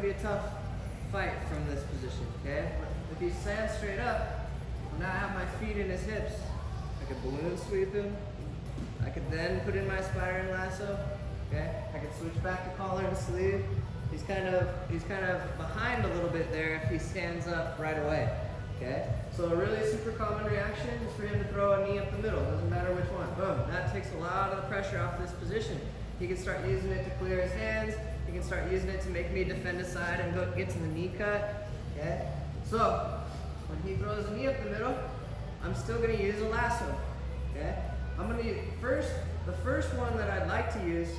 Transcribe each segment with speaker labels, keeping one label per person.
Speaker 1: be a tough fight from this position, okay? But if he stands straight up, now I have my feet in his hips. I could balloon sweep him. I could then put in my spider and lasso, okay? I could switch back to collar and sleeve. He's kind of behind a little bit there if he stands up right away, okay? So a really super common reaction is for him to throw a knee up the middle. Doesn't matter which one. Boom. That takes a lot of the pressure off this position. He can start using it to clear his hands. He can start using it to make me defend a side and get to the knee cut, okay? So when he throws a knee up the middle, I'm still gonna use a lasso, okay? I'm gonna use, the first one that I'd like to use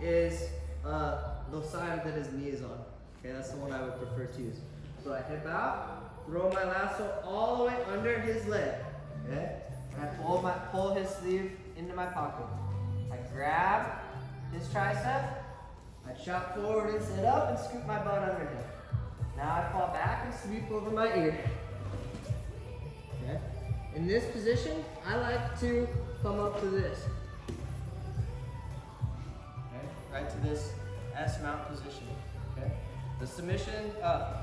Speaker 1: is the side that his knee is on. Okay, that's the one I would prefer to use. So I hip out, throw my lasso all the way under his leg, okay? And I pull his sleeve into my pocket. I grab his tricep, I chop forward and sit up and scoop my butt under him. Now I fall back and sweep over my ear. Okay? In this position, I like to come up to this. Okay? Right to this S mount position. Okay? The submission,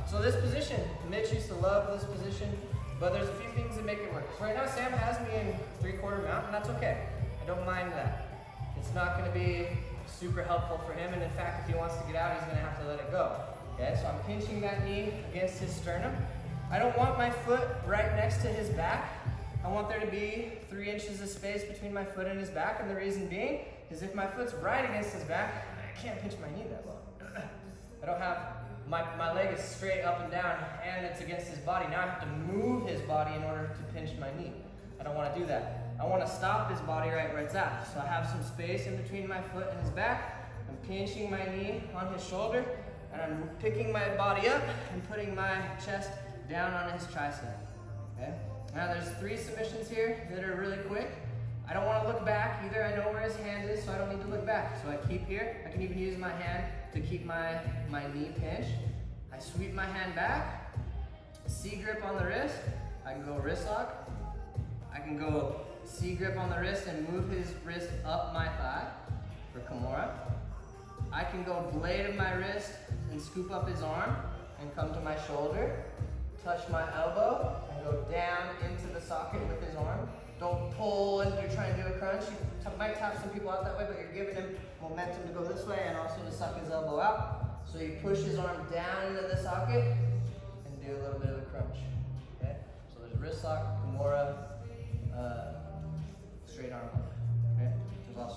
Speaker 1: so this position, Mitch used to love this position, but there's a few things that make it work. So right now Sam has me in 3/4 mount, and that's okay. I don't mind that. It's not gonna be super helpful for him, and in fact, if he wants to get out, he's gonna have to let it go. Okay, so I'm pinching that knee against his sternum. I don't want my foot right next to his back. I want there to be 3 inches of space between my foot and his back, and the reason being is if my foot's right against his back, I can't pinch my knee that low. I don't have, my leg is straight up and down, and it's against his body. Now I have to move his body in order to pinch my knee. I don't want to do that. I want to stop his body right where it's at. So I have some space in between my foot and his back. I'm pinching my knee on his shoulder, and I'm picking my body up and putting my chest down on his tricep, okay? Now there's 3 submissions here that are really quick. I don't want to look back either. I know where his hand is, so I don't need to look back. So I keep here. I can even use my hand to keep my knee pinched. I sweep my hand back, C grip on the wrist. I can go wrist lock. I can go C grip on the wrist and move his wrist up my thigh for Kimura. I can go blade of my wrist and scoop up his arm and come to my shoulder, touch my elbow, and go down into the socket with his arm. Don't pull and you're trying to do a crunch. You might tap some people out that way, but you're giving him momentum to go this way and also to suck his elbow out. So you push his arm down into the socket and do a little bit of a crunch. Okay? So there's wrist lock, Kimura, straight arm lock.